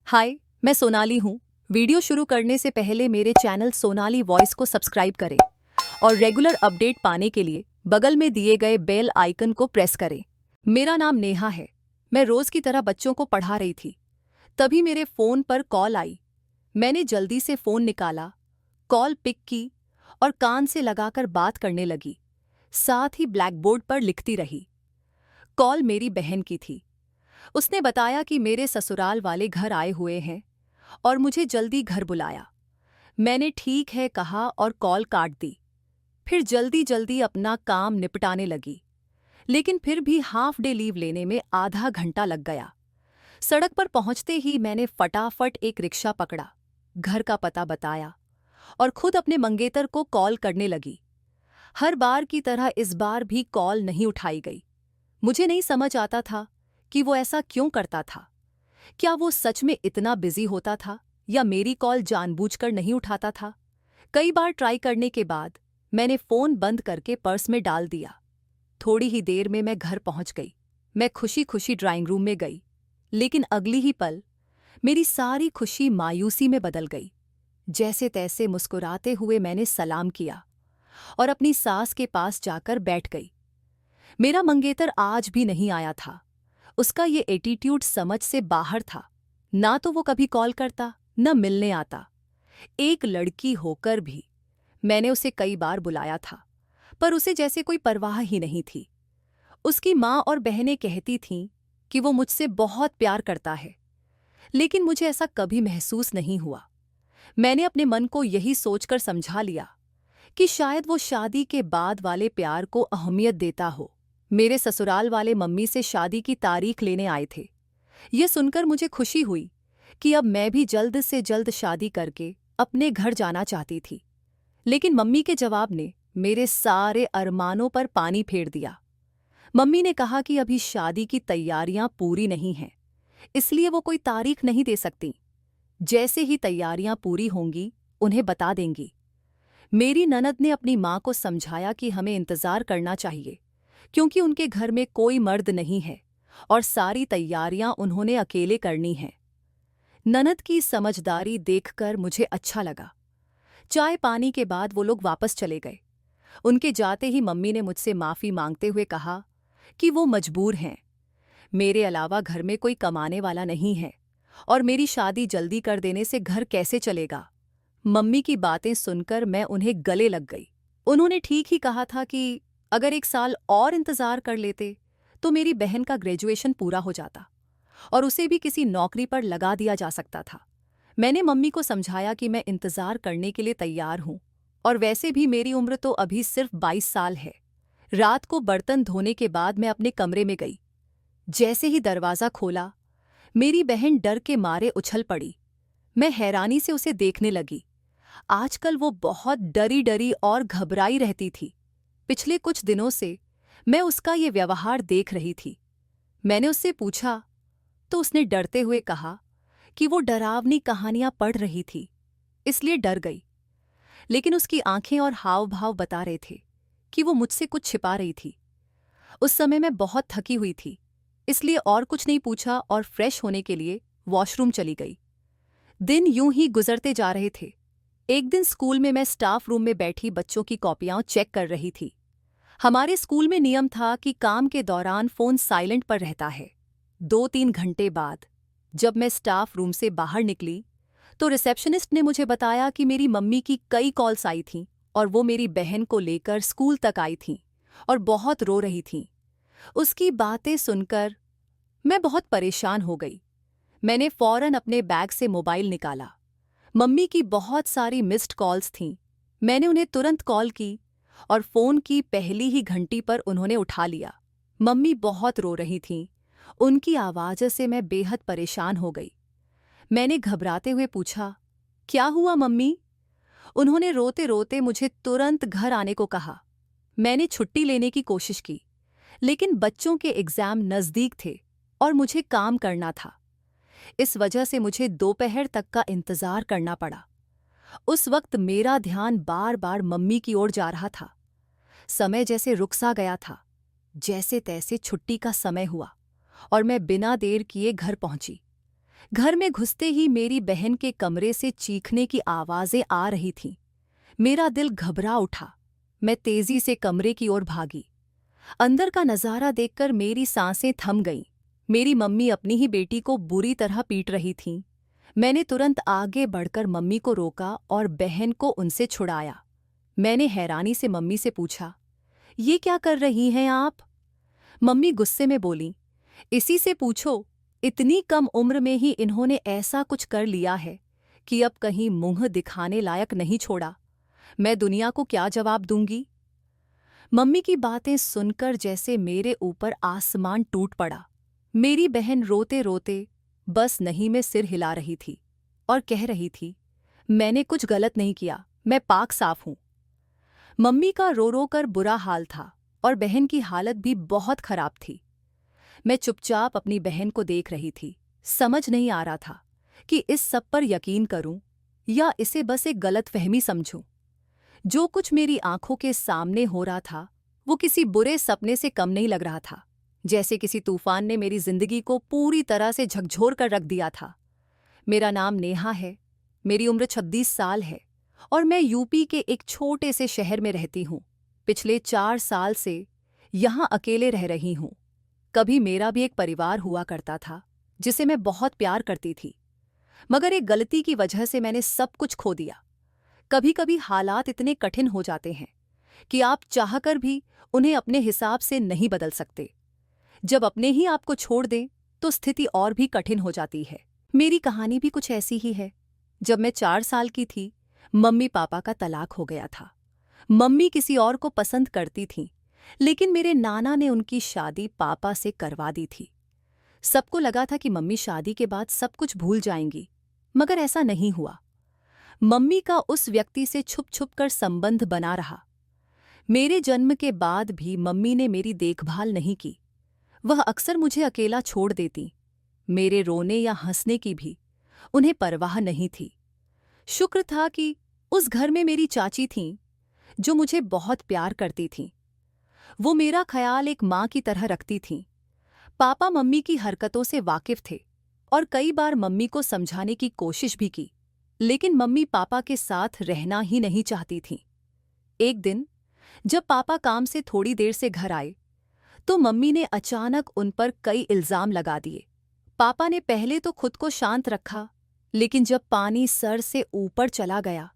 हाय, मैं सोनाली हूँ। वीडियो शुरू करने से पहले मेरे चैनल सोनाली वॉइस को सब्सक्राइब करें और रेगुलर अपडेट पाने के लिए बगल में दिए गए बेल आइकन को प्रेस करें। मेरा नाम नेहा है। मैं रोज की तरह बच्चों को पढ़ा रही थी। तभी मेरे फोन पर कॉल आई। मैंने जल्दी से फोन निकाला, कॉल पिक की और कान से लगाकर बात करने लगी। साथ ही ब्लैकबोर्ड पर लिखती रही। कॉल मेरी बहन की थी। उसने बताया कि मेरे ससुराल वाले घर आए हुए हैं और मुझे जल्दी घर बुलाया। मैंने ठीक है कहा और कॉल काट दी। फिर जल्दी जल्दी अपना काम निपटाने लगी, लेकिन फिर भी हाफ डे लीव लेने में आधा घंटा लग गया। सड़क पर पहुंचते ही मैंने फटाफट एक रिक्शा पकड़ा, घर का पता बताया और खुद अपने मंगेतर को कॉल करने लगी। हर बार की तरह इस बार भी कॉल नहीं उठाई गई। मुझे नहीं समझ आता था कि वो ऐसा क्यों करता था। क्या वो सच में इतना बिजी होता था या मेरी कॉल जानबूझकर नहीं उठाता था? कई बार ट्राई करने के बाद मैंने फोन बंद करके पर्स में डाल दिया। थोड़ी ही देर में मैं घर पहुंच गई। मैं खुशी खुशी ड्राइंग रूम में गई, लेकिन अगली ही पल मेरी सारी खुशी मायूसी में बदल गई। जैसे तैसे मुस्कुराते हुए मैंने सलाम किया और अपनी सास के पास जाकर बैठ गई। मेरा मंगेतर आज भी नहीं आया था। उसका ये एटीट्यूड समझ से बाहर था। ना तो वो कभी कॉल करता, न मिलने आता। एक लड़की होकर भी मैंने उसे कई बार बुलाया था, पर उसे जैसे कोई परवाह ही नहीं थी। उसकी माँ और बहनें कहती थीं कि वो मुझसे बहुत प्यार करता है, लेकिन मुझे ऐसा कभी महसूस नहीं हुआ। मैंने अपने मन को यही सोचकर समझा लिया कि शायद वो शादी के बाद वाले प्यार को अहमियत देता हो। मेरे ससुराल वाले मम्मी से शादी की तारीख लेने आए थे। ये सुनकर मुझे खुशी हुई कि अब मैं भी जल्द से जल्द शादी करके अपने घर जाना चाहती थी। लेकिन मम्मी के जवाब ने मेरे सारे अरमानों पर पानी फेर दिया। मम्मी ने कहा कि अभी शादी की तैयारियां पूरी नहीं हैं, इसलिए वो कोई तारीख नहीं दे सकती। जैसे ही तैयारियां पूरी होंगी, उन्हें बता देंगी। मेरी ननद ने अपनी माँ को समझाया कि हमें इंतजार करना चाहिए, क्योंकि उनके घर में कोई मर्द नहीं है और सारी तैयारियां उन्होंने अकेले करनी हैं। ननद की समझदारी देखकर मुझे अच्छा लगा। चाय पानी के बाद वो लोग वापस चले गए। उनके जाते ही मम्मी ने मुझसे माफ़ी मांगते हुए कहा कि वो मजबूर हैं। मेरे अलावा घर में कोई कमाने वाला नहीं है और मेरी शादी जल्दी कर देने से घर कैसे चलेगा। मम्मी की बातें सुनकर मैं उन्हें गले लग गई। उन्होंने ठीक ही कहा था कि अगर 1 साल और इंतजार कर लेते तो मेरी बहन का ग्रेजुएशन पूरा हो जाता और उसे भी किसी नौकरी पर लगा दिया जा सकता था। मैंने मम्मी को समझाया कि मैं इंतजार करने के लिए तैयार हूँ और वैसे भी मेरी उम्र तो अभी सिर्फ 22 साल है। रात को बर्तन धोने के बाद मैं अपने कमरे में गई। जैसे ही दरवाज़ा खोला, मेरी बहन डर के मारे उछल पड़ी। मैं हैरानी से उसे देखने लगी। आजकल वो बहुत डरी डरी और घबराई रहती थी। पिछले कुछ दिनों से मैं उसका ये व्यवहार देख रही थी। मैंने उससे पूछा तो उसने डरते हुए कहा कि वो डरावनी कहानियां पढ़ रही थी, इसलिए डर गई। लेकिन उसकी आंखें और हाव भाव बता रहे थे कि वो मुझसे कुछ छिपा रही थी। उस समय मैं बहुत थकी हुई थी, इसलिए और कुछ नहीं पूछा और फ्रेश होने के लिए वॉशरूम चली गई। दिन यूं ही गुजरते जा रहे थे। एक दिन स्कूल में मैं स्टाफ रूम में बैठी बच्चों की कॉपियां चेक कर रही थी। हमारे स्कूल में नियम था कि काम के दौरान फोन साइलेंट पर रहता है। 2-3 घंटे बाद जब मैं स्टाफ रूम से बाहर निकली तो रिसेप्शनिस्ट ने मुझे बताया कि मेरी मम्मी की कई कॉल्स आई थीं और वो मेरी बहन को लेकर स्कूल तक आई थीं और बहुत रो रही थीं। उसकी बातें सुनकर मैं बहुत परेशान हो गई। मैंने फौरन अपने बैग से मोबाइल निकाला। मम्मी की बहुत सारी मिस्ड कॉल्स थीं। मैंने उन्हें तुरंत कॉल की और फ़ोन की पहली ही घंटी पर उन्होंने उठा लिया। मम्मी बहुत रो रही थीं। उनकी आवाज़ से मैं बेहद परेशान हो गई। मैंने घबराते हुए पूछा, क्या हुआ मम्मी? उन्होंने रोते रोते मुझे तुरंत घर आने को कहा। मैंने छुट्टी लेने की कोशिश की, लेकिन बच्चों के एग्ज़ाम नज़दीक थे और मुझे काम करना था। इस वजह से मुझे दोपहर तक का इंतज़ार करना पड़ा। उस वक्त मेरा ध्यान बार बार मम्मी की ओर जा रहा था। समय जैसे रुक सा गया था। जैसे तैसे छुट्टी का समय हुआ और मैं बिना देर किए घर पहुंची। घर में घुसते ही मेरी बहन के कमरे से चीखने की आवाजें आ रही थीं। मेरा दिल घबरा उठा। मैं तेजी से कमरे की ओर भागी। अंदर का नजारा देखकर मेरी सांसें थम गईं। मेरी मम्मी अपनी ही बेटी को बुरी तरह पीट रही थीं। मैंने तुरंत आगे बढ़कर मम्मी को रोका और बहन को उनसे छुड़ाया। मैंने हैरानी से मम्मी से पूछा, ये क्या कर रही हैं आप? मम्मी गुस्से में बोली, इसी से पूछो, इतनी कम उम्र में ही इन्होंने ऐसा कुछ कर लिया है कि अब कहीं मुंह दिखाने लायक नहीं छोड़ा। मैं दुनिया को क्या जवाब दूंगी? मम्मी की बातें सुनकर जैसे मेरे ऊपर आसमान टूट पड़ा। मेरी बहन रोते रोते बस नहीं में सिर हिला रही थी और कह रही थी, मैंने कुछ गलत नहीं किया, मैं पाक साफ हूं। मम्मी का रो रो कर बुरा हाल था और बहन की हालत भी बहुत खराब थी। मैं चुपचाप अपनी बहन को देख रही थी। समझ नहीं आ रहा था कि इस सब पर यकीन करूं या इसे बस एक गलतफहमी समझूं। जो कुछ मेरी आंखों के सामने हो रहा था वो किसी बुरे सपने से कम नहीं लग रहा था। जैसे किसी तूफान ने मेरी जिंदगी को पूरी तरह से झकझोर कर रख दिया था। मेरा नाम नेहा है, मेरी उम्र 26 साल है और मैं यूपी के एक छोटे से शहर में रहती हूँ। पिछले 4 साल से यहाँ अकेले रह रही हूँ। कभी मेरा भी एक परिवार हुआ करता था जिसे मैं बहुत प्यार करती थी, मगर एक गलती की वजह से मैंने सब कुछ खो दिया। कभी कभी हालात इतने कठिन हो जाते हैं कि आप चाहकर भी उन्हें अपने हिसाब से नहीं बदल सकते। जब अपने ही आपको छोड़ दें तो स्थिति और भी कठिन हो जाती है। मेरी कहानी भी कुछ ऐसी ही है। जब मैं 4 साल की थी, मम्मी पापा का तलाक हो गया था। मम्मी किसी और को पसंद करती थीं, लेकिन मेरे नाना ने उनकी शादी पापा से करवा दी थी। सबको लगा था कि मम्मी शादी के बाद सब कुछ भूल जाएंगी, मगर ऐसा नहीं हुआ। मम्मी का उस व्यक्ति से छुप छुप कर संबंध बना रहा। मेरे जन्म के बाद भी मम्मी ने मेरी देखभाल नहीं की। वह अक्सर मुझे अकेला छोड़ देती। मेरे रोने या हंसने की भी उन्हें परवाह नहीं थी। शुक्र था कि उस घर में मेरी चाची थीं, जो मुझे बहुत प्यार करती थीं। वो मेरा ख्याल एक माँ की तरह रखती थीं। पापा मम्मी की हरकतों से वाकिफ थे और कई बार मम्मी को समझाने की कोशिश भी की, लेकिन मम्मी पापा के साथ रहना ही नहीं चाहती थीं। एक दिन जब पापा काम से थोड़ी देर से घर आए, तो मम्मी ने अचानक उन पर कई इल्जाम लगा दिए। पापा ने पहले तो खुद को शांत रखा, लेकिन जब पानी सर से ऊपर चला गया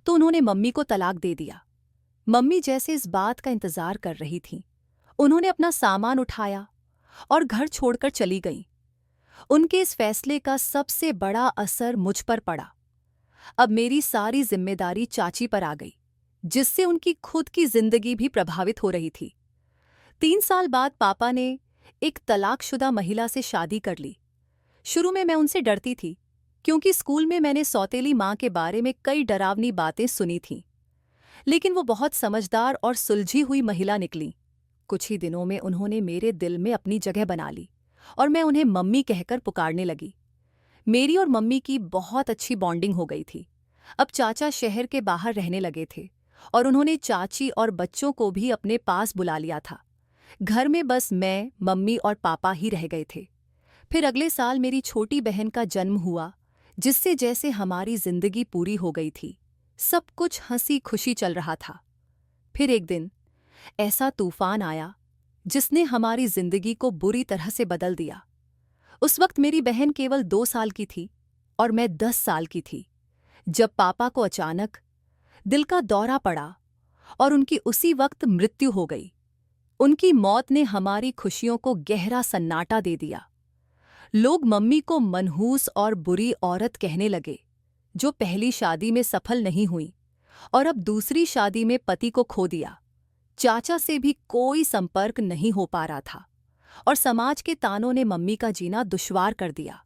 तो उन्होंने मम्मी को तलाक दे दिया। मम्मी जैसे इस बात का इंतजार कर रही थीं। उन्होंने अपना सामान उठाया और घर छोड़कर चली गईं। उनके इस फैसले का सबसे बड़ा असर मुझ पर पड़ा। अब मेरी सारी जिम्मेदारी चाची पर आ गई, जिससे उनकी खुद की जिंदगी भी प्रभावित हो रही थी। 3 साल बाद पापा ने एक तलाकशुदा महिला से शादी कर ली। शुरू में मैं उनसे डरती थी, क्योंकि स्कूल में मैंने सौतेली माँ के बारे में कई डरावनी बातें सुनी थीं। लेकिन वो बहुत समझदार और सुलझी हुई महिला निकली। कुछ ही दिनों में उन्होंने मेरे दिल में अपनी जगह बना ली और मैं उन्हें मम्मी कहकर पुकारने लगी। मेरी और मम्मी की बहुत अच्छी बॉन्डिंग हो गई थी। अब चाचा शहर के बाहर रहने लगे थे और उन्होंने चाची और बच्चों को भी अपने पास बुला लिया था। घर में बस मैं, मम्मी और पापा ही रह गए थे। फिर अगले साल मेरी छोटी बहन का जन्म हुआ, जिससे जैसे हमारी जिंदगी पूरी हो गई थी। सब कुछ हंसी खुशी चल रहा था। फिर एक दिन ऐसा तूफान आया जिसने हमारी जिंदगी को बुरी तरह से बदल दिया। उस वक्त मेरी बहन केवल 2 साल की थी और मैं 10 साल की थी, जब पापा को अचानक दिल का दौरा पड़ा और उनकी उसी वक्त मृत्यु हो गई। उनकी मौत ने हमारी खुशियों को गहरा सन्नाटा दे दिया। लोग मम्मी को मनहूस और बुरी औरत कहने लगे, जो पहली शादी में सफल नहीं हुई और अब दूसरी शादी में पति को खो दिया। चाचा से भी कोई संपर्क नहीं हो पा रहा था और समाज के तानों ने मम्मी का जीना दुश्वार कर दिया।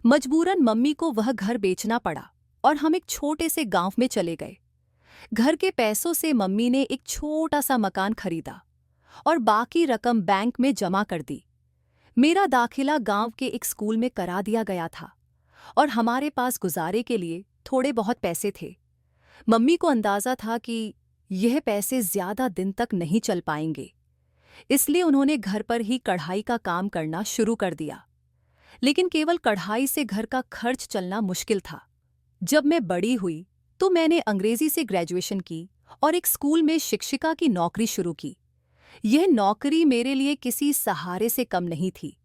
मजबूरन मम्मी को वह घर बेचना पड़ा और हम एक छोटे से गांव में चले गए। घर के पैसों से मम्मी ने एक छोटा सा मकान खरीदा और बाकी रकम बैंक में जमा कर दी। मेरा दाखिला गांव के एक स्कूल में करा दिया गया था और हमारे पास गुजारे के लिए थोड़े बहुत पैसे थे। मम्मी को अंदाजा था कि यह पैसे ज्यादा दिन तक नहीं चल पाएंगे, इसलिए उन्होंने घर पर ही कढ़ाई का काम करना शुरू कर दिया। लेकिन केवल कढ़ाई से घर का खर्च चलना मुश्किल था। जब मैं बड़ी हुई तो मैंने अंग्रेजी से ग्रेजुएशन की और एक स्कूल में शिक्षिका की नौकरी शुरू की। यह नौकरी मेरे लिए किसी सहारे से कम नहीं थी,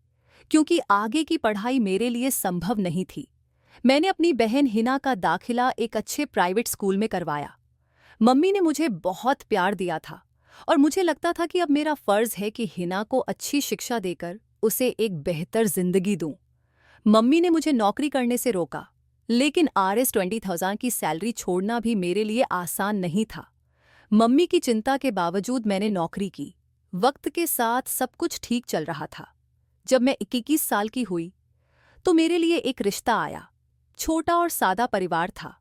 क्योंकि आगे की पढ़ाई मेरे लिए संभव नहीं थी। मैंने अपनी बहन हिना का दाखिला एक अच्छे प्राइवेट स्कूल में करवाया। मम्मी ने मुझे बहुत प्यार दिया था और मुझे लगता था कि अब मेरा फर्ज है कि हिना को अच्छी शिक्षा देकर उसे एक बेहतर जिंदगी दूं। मम्मी ने मुझे नौकरी करने से रोका, लेकिन RS 20,000 की सैलरी छोड़ना भी मेरे लिए आसान नहीं था। मम्मी की चिंता के बावजूद मैंने नौकरी की। वक्त के साथ सब कुछ ठीक चल रहा था। जब मैं 21 साल की हुई तो मेरे लिए एक रिश्ता आया। छोटा और सादा परिवार था।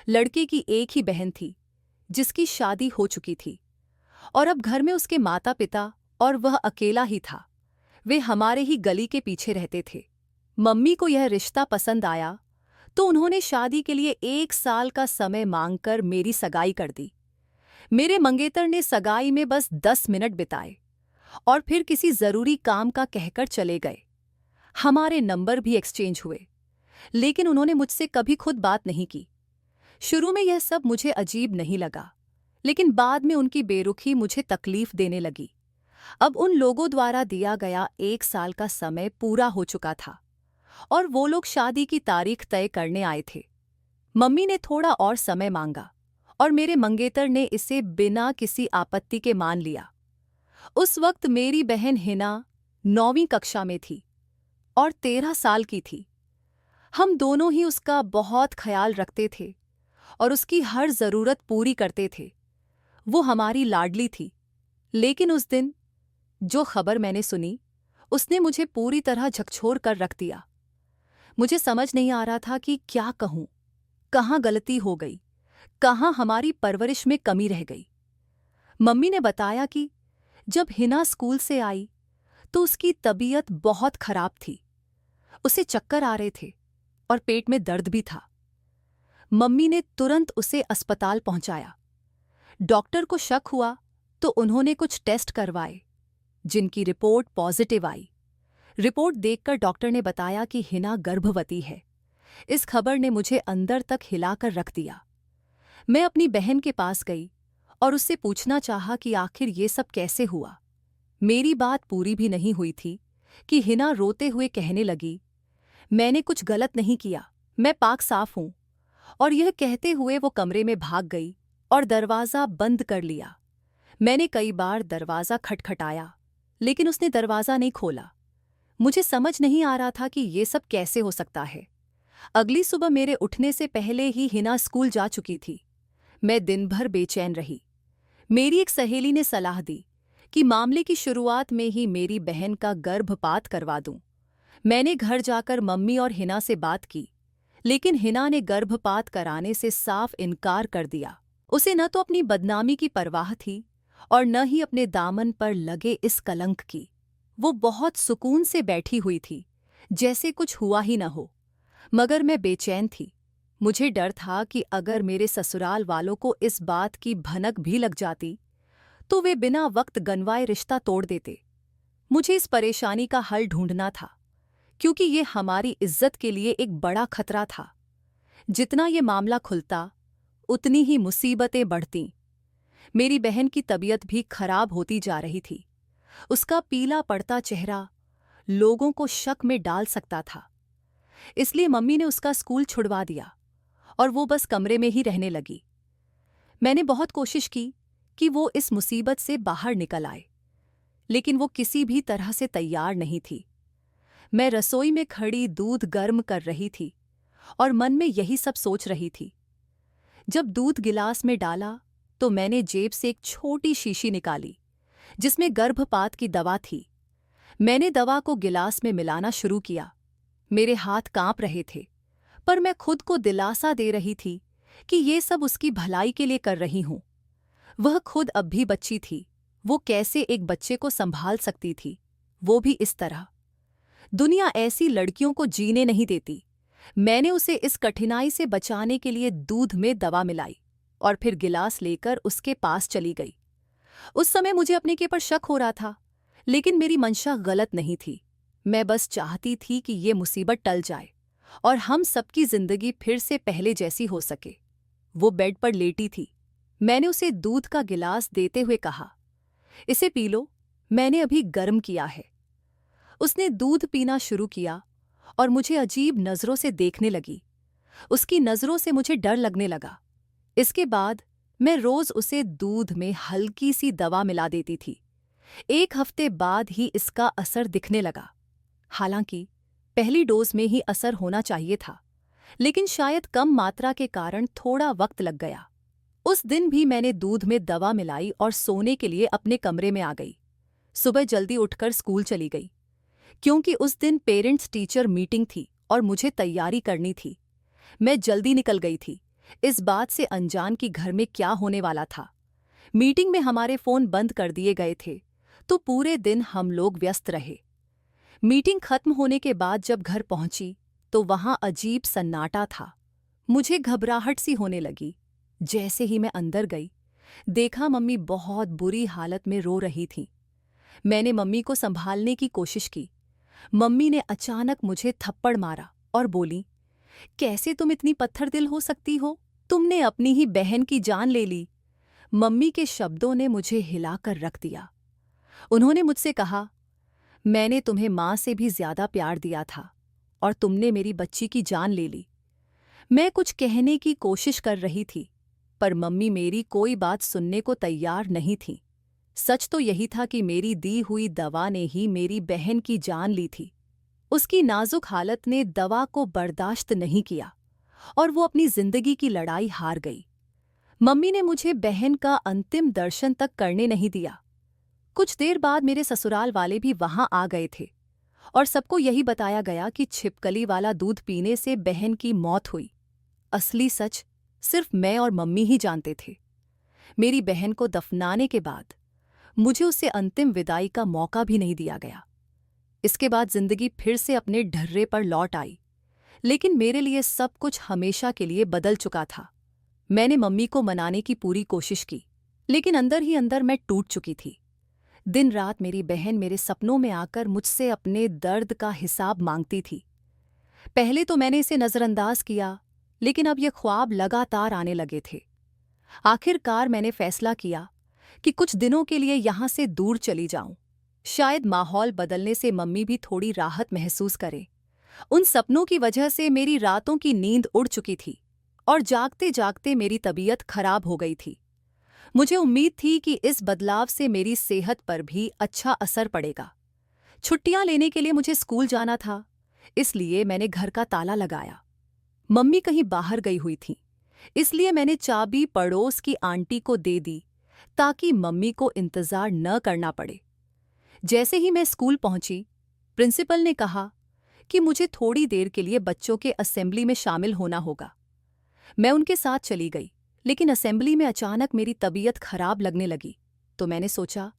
लड़के की एक ही बहन थी जिसकी शादी हो चुकी थी और अब घर में उसके माता पिता और वह अकेला ही था। वे हमारे ही गली के पीछे रहते थे। मम्मी को यह रिश्ता पसंद आया तो उन्होंने शादी के लिए 1 साल का समय मांगकर मेरी सगाई कर दी। मेरे मंगेतर ने सगाई में बस 10 मिनट बिताए और फिर किसी जरूरी काम का कहकर चले गए। हमारे नंबर भी एक्सचेंज हुए, लेकिन उन्होंने मुझसे कभी खुद बात नहीं की। शुरू में यह सब मुझे अजीब नहीं लगा, लेकिन बाद में उनकी बेरुखी मुझे तकलीफ देने लगी। अब उन लोगों द्वारा दिया गया 1 साल का समय पूरा हो चुका था और वो लोग शादी की तारीख तय करने आए थे। मम्मी ने थोड़ा और समय मांगा और मेरे मंगेतर ने इसे बिना किसी आपत्ति के मान लिया। उस वक्त मेरी बहन हिना 9वीं कक्षा में थी और 13 साल की थी। हम दोनों ही उसका बहुत ख्याल रखते थे और उसकी हर जरूरत पूरी करते थे। वो हमारी लाडली थी। लेकिन उस दिन जो खबर मैंने सुनी, उसने मुझे पूरी तरह झकझोर कर रख दिया। मुझे समझ नहीं आ रहा था कि क्या कहूं, कहाँ गलती हो गई, कहाँ हमारी परवरिश में कमी रह गई। मम्मी ने बताया कि जब हिना स्कूल से आई तो उसकी तबीयत बहुत खराब थी। उसे चक्कर आ रहे थे और पेट में दर्द भी था। मम्मी ने तुरंत उसे अस्पताल पहुंचाया। डॉक्टर को शक हुआ तो उन्होंने कुछ टेस्ट करवाए, जिनकी रिपोर्ट पॉजिटिव आई। रिपोर्ट देखकर डॉक्टर ने बताया कि हिना गर्भवती है। इस खबर ने मुझे अंदर तक हिलाकर रख दिया। मैं अपनी बहन के पास गई और उससे पूछना चाहा कि आखिर ये सब कैसे हुआ। मेरी बात पूरी भी नहीं हुई थी कि हिना रोते हुए कहने लगी, मैंने कुछ गलत नहीं किया, मैं पाक साफ हूं। और यह कहते हुए वो कमरे में भाग गई और दरवाज़ा बंद कर लिया। मैंने कई बार दरवाज़ा खटखटाया, लेकिन उसने दरवाज़ा नहीं खोला। मुझे समझ नहीं आ रहा था कि ये सब कैसे हो सकता है। अगली सुबह मेरे उठने से पहले ही हिना स्कूल जा चुकी थी। मैं दिन भर बेचैन रही। मेरी एक सहेली ने सलाह दी कि मामले की शुरुआत में ही मेरी बहन का गर्भपात करवा दूं। मैंने घर जाकर मम्मी और हिना से बात की, लेकिन हिना ने गर्भपात कराने से साफ इनकार कर दिया। उसे न तो अपनी बदनामी की परवाह थी और न ही अपने दामन पर लगे इस कलंक की। वो बहुत सुकून से बैठी हुई थी, जैसे कुछ हुआ ही न हो। मगर मैं बेचैन थी। मुझे डर था कि अगर मेरे ससुराल वालों को इस बात की भनक भी लग जाती तो वे बिना वक्त गंवाए रिश्ता तोड़ देते। मुझे इस परेशानी का हल ढूंढना था, क्योंकि ये हमारी इज्जत के लिए एक बड़ा खतरा था। जितना ये मामला खुलता, उतनी ही मुसीबतें बढ़तीं। मेरी बहन की तबीयत भी खराब होती जा रही थी। उसका पीला पड़ता चेहरा लोगों को शक में डाल सकता था। इसलिए मम्मी ने उसका स्कूल छुड़वा दिया और वो बस कमरे में ही रहने लगी। मैंने बहुत कोशिश की कि वो इस मुसीबत से बाहर निकल आए, लेकिन वो किसी भी तरह से तैयार नहीं थी। मैं रसोई में खड़ी दूध गर्म कर रही थी और मन में यही सब सोच रही थी। जब दूध गिलास में डाला तो मैंने जेब से एक छोटी शीशी निकाली जिसमें गर्भपात की दवा थी। मैंने दवा को गिलास में मिलाना शुरू किया। मेरे हाथ कांप रहे थे, पर मैं खुद को दिलासा दे रही थी कि ये सब उसकी भलाई के लिए कर रही हूं। वह खुद अब भी बच्ची थी। वो कैसे एक बच्चे को संभाल सकती थी, वो भी इस तरह। दुनिया ऐसी लड़कियों को जीने नहीं देती। मैंने उसे इस कठिनाई से बचाने के लिए दूध में दवा मिलाई और फिर गिलास लेकर उसके पास चली गई। उस समय मुझे अपने के पर शक हो रहा था, लेकिन मेरी मंशा गलत नहीं थी। मैं बस चाहती थी कि ये मुसीबत टल जाए और हम सबकी जिंदगी फिर से पहले जैसी हो सके। वो बेड पर लेटी थी। मैंने उसे दूध का गिलास देते हुए कहा, इसे पी लो, मैंने अभी गर्म किया है। उसने दूध पीना शुरू किया और मुझे अजीब नजरों से देखने लगी। उसकी नजरों से मुझे डर लगने लगा। इसके बाद मैं रोज उसे दूध में हल्की सी दवा मिला देती थी। 1 हफ्ते बाद ही इसका असर दिखने लगा। हालांकि पहली डोज में ही असर होना चाहिए था, लेकिन शायद कम मात्रा के कारण थोड़ा वक्त लग गया। उस दिन भी मैंने दूध में दवा मिलाई और सोने के लिए अपने कमरे में आ गई। सुबह जल्दी उठकर स्कूल चली गई, क्योंकि उस दिन पेरेंट्स टीचर मीटिंग थी और मुझे तैयारी करनी थी। मैं जल्दी निकल गई थी, इस बात से अनजान कि घर में क्या होने वाला था। मीटिंग में हमारे फोन बंद कर दिए गए थे, तो पूरे दिन हम लोग व्यस्त रहे। मीटिंग खत्म होने के बाद जब घर पहुंची तो वहां अजीब सन्नाटा था। मुझे घबराहट सी होने लगी। जैसे ही मैं अंदर गई, देखा मम्मी बहुत बुरी हालत में रो रही थी। मैंने मम्मी को संभालने की कोशिश की। मम्मी ने अचानक मुझे थप्पड़ मारा और बोली, कैसे तुम इतनी पत्थर दिल हो सकती हो? तुमने अपनी ही बहन की जान ले ली। मम्मी के शब्दों ने मुझे हिलाकर रख दिया। उन्होंने मुझसे कहा, मैंने तुम्हें मां से भी ज्यादा प्यार दिया था और तुमने मेरी बच्ची की जान ले ली। मैं कुछ कहने की कोशिश कर रही थी, पर मम्मी मेरी कोई बात सुनने को तैयार नहीं थी। सच तो यही था कि मेरी दी हुई दवा ने ही मेरी बहन की जान ली थी। उसकी नाजुक हालत ने दवा को बर्दाश्त नहीं किया और वो अपनी जिंदगी की लड़ाई हार गई। मम्मी ने मुझे बहन का अंतिम दर्शन तक करने नहीं दिया। कुछ देर बाद मेरे ससुराल वाले भी वहां आ गए थे और सबको यही बताया गया कि छिपकली वाला दूध पीने से बहन की मौत हुई। असली सच सिर्फ मैं और मम्मी ही जानते थे। मेरी बहन को दफनाने के बाद मुझे उसे अंतिम विदाई का मौका भी नहीं दिया गया। इसके बाद जिंदगी फिर से अपने ढर्रे पर लौट आई, लेकिन मेरे लिए सब कुछ हमेशा के लिए बदल चुका था। मैंने मम्मी को मनाने की पूरी कोशिश की, लेकिन अंदर ही अंदर मैं टूट चुकी थी। दिन रात मेरी बहन मेरे सपनों में आकर मुझसे अपने दर्द का हिसाब मांगती थी। पहले तो मैंने इसे नजरअंदाज किया, लेकिन अब ये ख्वाब लगातार आने लगे थे। आखिरकार मैंने फैसला किया कि कुछ दिनों के लिए यहां से दूर चली जाऊं। शायद माहौल बदलने से मम्मी भी थोड़ी राहत महसूस करे। उन सपनों की वजह से मेरी रातों की नींद उड़ चुकी थी और जागते जागते मेरी तबीयत खराब हो गई थी। मुझे उम्मीद थी कि इस बदलाव से मेरी सेहत पर भी अच्छा असर पड़ेगा। छुट्टियां लेने के लिए मुझे स्कूल जाना था, इसलिए मैंने घर का ताला लगाया। मम्मी कहीं बाहर गई हुई थी, इसलिए मैंने चाबी पड़ोस की आंटी को दे दी ताकि मम्मी को इंतजार न करना पड़े। जैसे ही मैं स्कूल पहुंची, प्रिंसिपल ने कहा कि मुझे थोड़ी देर के लिए बच्चों के असेंबली में शामिल होना होगा। मैं उनके साथ चली गई, लेकिन असेंबली में अचानक मेरी तबीयत खराब लगने लगी, तो मैंने सोचा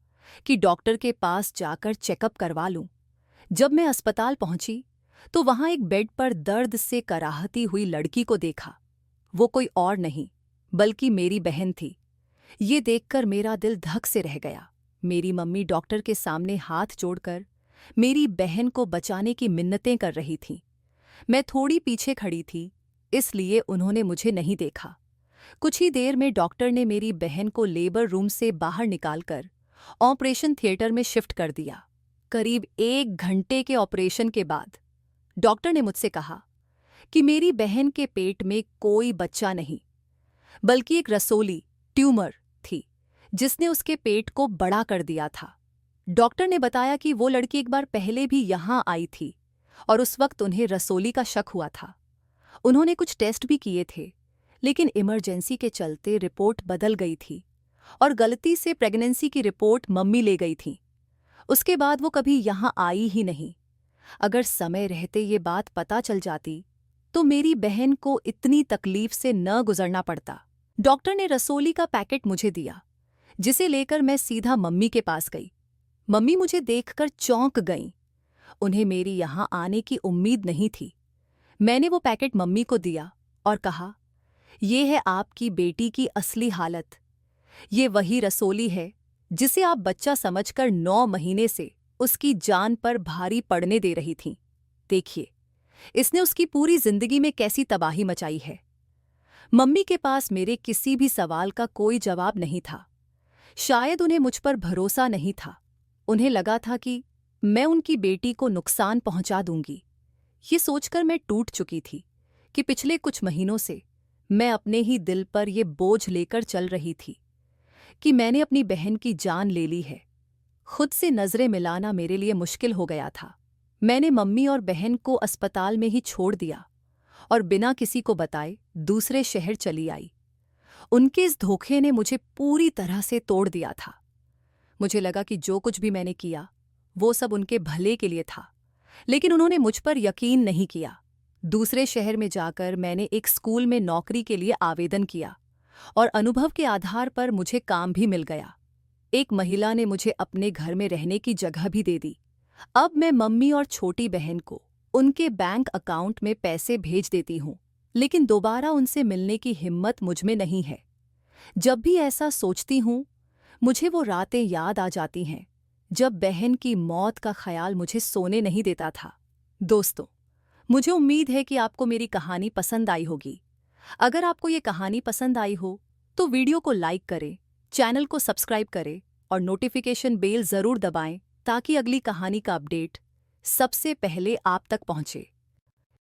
कि डॉक्टर के पास जाकर चेकअप करवा लूं। जब मैं अस्पताल पहुंची, तो वहां एक बेड पर दर्द से कराहती हुई लड़की को देखा। वो कोई और नहीं, बल्कि मेरी बहन थी। ये देखकर मेरा दिल धक से रह गया। मेरी मम्मी डॉक्टर के सामने हाथ जोड़कर मेरी बहन को बचाने की मिन्नतें कर रही थीं। मैं थोड़ी पीछे खड़ी थी, इसलिए उन्होंने मुझे नहीं देखा। कुछ ही देर में डॉक्टर ने मेरी बहन को लेबर रूम से बाहर निकालकर ऑपरेशन थिएटर में शिफ्ट कर दिया। करीब 1 घंटे के ऑपरेशन के बाद डॉक्टर ने मुझसे कहा कि मेरी बहन के पेट में कोई बच्चा नहीं, बल्कि एक रसोली ट्यूमर थी, जिसने उसके पेट को बड़ा कर दिया था। डॉक्टर ने बताया कि वो लड़की एक बार पहले भी यहां आई थी और उस वक्त उन्हें रसोली का शक हुआ था। उन्होंने कुछ टेस्ट भी किए थे, लेकिन इमरजेंसी के चलते रिपोर्ट बदल गई थी और गलती से प्रेगनेंसी की रिपोर्ट मम्मी ले गई थी। उसके बाद वो कभी यहां आई ही नहीं। अगर समय रहते ये बात पता चल जाती तो मेरी बहन को इतनी तकलीफ से न गुजरना पड़ता। डॉक्टर ने रसोली का पैकेट मुझे दिया, जिसे लेकर मैं सीधा मम्मी के पास गई। मम्मी मुझे देखकर चौंक गईं। उन्हें मेरी यहां आने की उम्मीद नहीं थी। मैंने वो पैकेट मम्मी को दिया और कहा, ये है आपकी बेटी की असली हालत। ये वही रसोली है जिसे आप बच्चा समझकर 9 महीने से उसकी जान पर भारी पड़ने दे रही थीं। देखिए, इसने उसकी पूरी जिंदगी में कैसी तबाही मचाई है। मम्मी के पास मेरे किसी भी सवाल का कोई जवाब नहीं था। शायद उन्हें मुझ पर भरोसा नहीं था। उन्हें लगा था कि मैं उनकी बेटी को नुकसान पहुंचा दूंगी। ये सोचकर मैं टूट चुकी थी कि पिछले कुछ महीनों से मैं अपने ही दिल पर यह बोझ लेकर चल रही थी कि मैंने अपनी बहन की जान ले ली है। खुद से नजरें मिलाना मेरे लिए मुश्किल हो गया था। मैंने मम्मी और बहन को अस्पताल में ही छोड़ दिया और बिना किसी को बताए दूसरे शहर चली आई। उनके इस धोखे ने मुझे पूरी तरह से तोड़ दिया था। मुझे लगा कि जो कुछ भी मैंने किया वो सब उनके भले के लिए था, लेकिन उन्होंने मुझ पर यकीन नहीं किया। दूसरे शहर में जाकर मैंने एक स्कूल में नौकरी के लिए आवेदन किया और अनुभव के आधार पर मुझे काम भी मिल गया। एक महिला ने मुझे अपने घर में रहने की जगह भी दे दी। अब मैं मम्मी और छोटी बहन को उनके बैंक अकाउंट में पैसे भेज देती हूँ, लेकिन दोबारा उनसे मिलने की हिम्मत मुझ में नहीं है। जब भी ऐसा सोचती हूँ, मुझे वो रातें याद आ जाती हैं जब बहन की मौत का ख्याल मुझे सोने नहीं देता था। दोस्तों, मुझे उम्मीद है कि आपको मेरी कहानी पसंद आई होगी। अगर आपको ये कहानी पसंद आई हो तो वीडियो को लाइक करें, चैनल को सब्सक्राइब करें और नोटिफिकेशन बेल ज़रूर दबाएं ताकि अगली कहानी का अपडेट सबसे पहले आप तक पहुंचे।